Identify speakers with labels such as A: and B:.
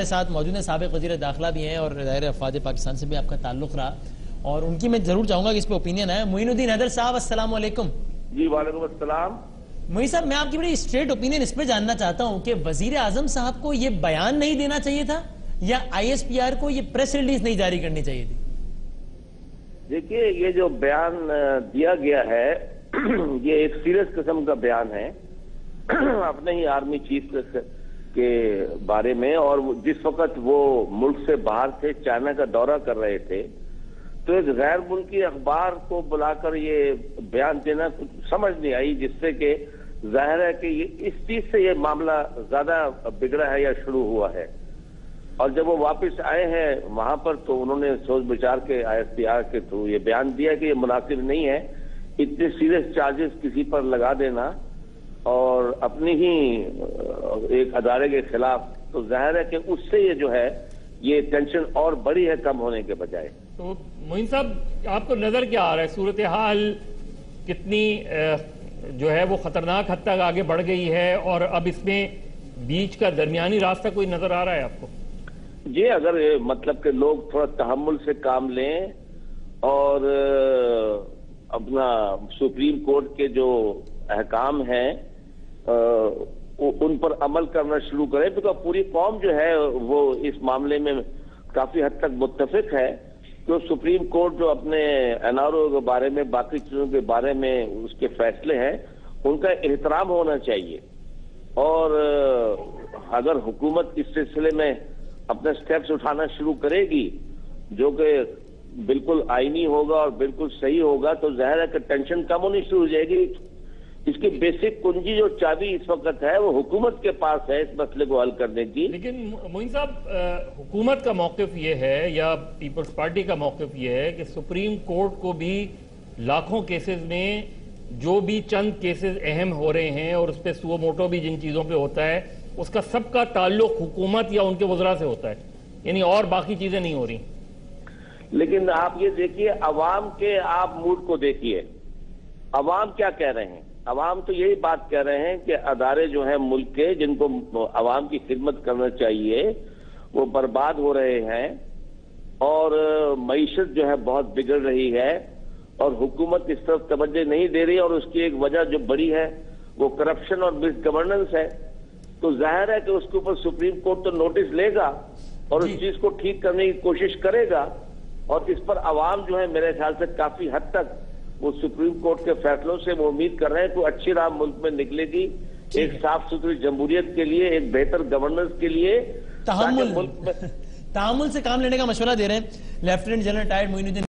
A: ساتھ موجود ہیں سابق وزیر داخلہ بھی ہیں اور ظاہر افواج پاکستان سے بھی آپ کا تعلق رہا اور ان کی میں ضرور چاہوں گا کہ اس پہ اوپینین ہے۔ معین الدین حیدر صاحب السلام علیکم۔
B: جی وعلیکم السلام۔
A: معین صاحب میں آپ کی بڑی اسٹریٹ اوپینین اس پہ جاننا چاہتا ہوں کہ وزیر اعظم صاحب کو یہ بیان نہیں دینا چاہیے تھا یا آئی ایس پی آر کو یہ پریس ریلیز نہیں جاری کرنی چاہیے تھی؟
B: دیکھیے یہ جو بیان دیا گیا ہے یہ ایک سیریس قسم کا بیان ہے اپنے ہی آرمی چیف کے بارے میں، اور جس وقت وہ ملک سے باہر تھے، چائنا کا دورہ کر رہے تھے، تو ایک غیر ملکی اخبار کو بلا کر یہ بیان دینا کچھ سمجھ نہیں آئی، جس سے کہ ظاہر ہے کہ اس چیز سے یہ معاملہ زیادہ بگڑا ہے یا شروع ہوا ہے۔ اور جب وہ واپس آئے ہیں وہاں پر تو انہوں نے سوچ بچار کے آئی ایس پی آر کے تھرو یہ بیان دیا کہ یہ مناسب نہیں ہے اتنے سیریس چارجز کسی پر لگا دینا اور اپنی ہی ایک ادارے کے خلاف، تو ظاہر ہے کہ اس سے یہ جو ہے یہ ٹینشن اور بڑی ہے کم ہونے کے بجائے۔
C: تو معین صاحب آپ کو نظر کیا آ رہا ہے، صورتحال کتنی جو ہے وہ خطرناک حد تک آگے بڑھ گئی ہے اور اب اس میں بیچ کا درمیانی راستہ کوئی نظر آ رہا ہے آپ کو؟
B: جی اگر مطلب کہ لوگ تھوڑا تحمل سے کام لیں اور اپنا سپریم کورٹ کے جو احکام ہیں ان پر عمل کرنا شروع کریں، تو پوری قوم جو ہے وہ اس معاملے میں کافی حد تک متفق ہے کہ سپریم کورٹ جو اپنے این آر او کے بارے میں، باقی چیزوں کے بارے میں اس کے فیصلے ہیں ان کا احترام ہونا چاہیے، اور اگر حکومت اس سلسلے میں اپنے سٹیپس اٹھانا شروع کرے گی جو کہ بالکل آئینی ہوگا اور بالکل صحیح ہوگا، تو ظاہر ہے کہ ٹینشن کم ہونی شروع ہو جائے گی۔ اس کی بیسک کنجی جو چابی اس وقت ہے وہ حکومت کے پاس ہے اس مسئلے کو حل کرنے کی۔
C: لیکن معین صاحب حکومت کا موقف یہ ہے یا پیپلز پارٹی کا موقف یہ ہے کہ سپریم کورٹ کو بھی لاکھوں کیسز میں جو بھی چند کیسز اہم ہو رہے ہیں اور اس پہ سو موٹو بھی جن چیزوں پہ ہوتا ہے اس کا سب کا تعلق حکومت یا ان کے وزراء سے ہوتا ہے، یعنی اور باقی چیزیں نہیں ہو رہی۔
B: لیکن آپ یہ دیکھیے عوام کے آپ موڈ کو دیکھیے، عوام کیا کہہ رہے ہیں؟ عوام تو یہی بات کہہ رہے ہیں کہ ادارے جو ہیں ملک کے جن کو عوام کی خدمت کرنا چاہیے وہ برباد ہو رہے ہیں اور معیشت جو ہے بہت بگڑ رہی ہے اور حکومت اس طرف توجہ نہیں دے رہی، اور اس کی ایک وجہ جو بڑی ہے وہ کرپشن اور مس گورننس ہے۔ تو ظاہر ہے کہ اس کے اوپر سپریم کورٹ تو نوٹس لے گا اور اس چیز کو ٹھیک کرنے کی کوشش کرے گا، اور اس پر عوام جو ہے میرے خیال سے کافی حد تک وہ سپریم کورٹ کے فیصلوں سے وہ امید کر رہے ہیں کہ اچھی راہ ملک میں نکلے گی، ایک صاف ستھری جمہوریت کے لیے، ایک بہتر گورننس کے لیے،
A: تحمل سے کام لینے کا مشورہ دے رہے ہیں لیفٹیننٹ جنرل ریٹائرڈ معین الدین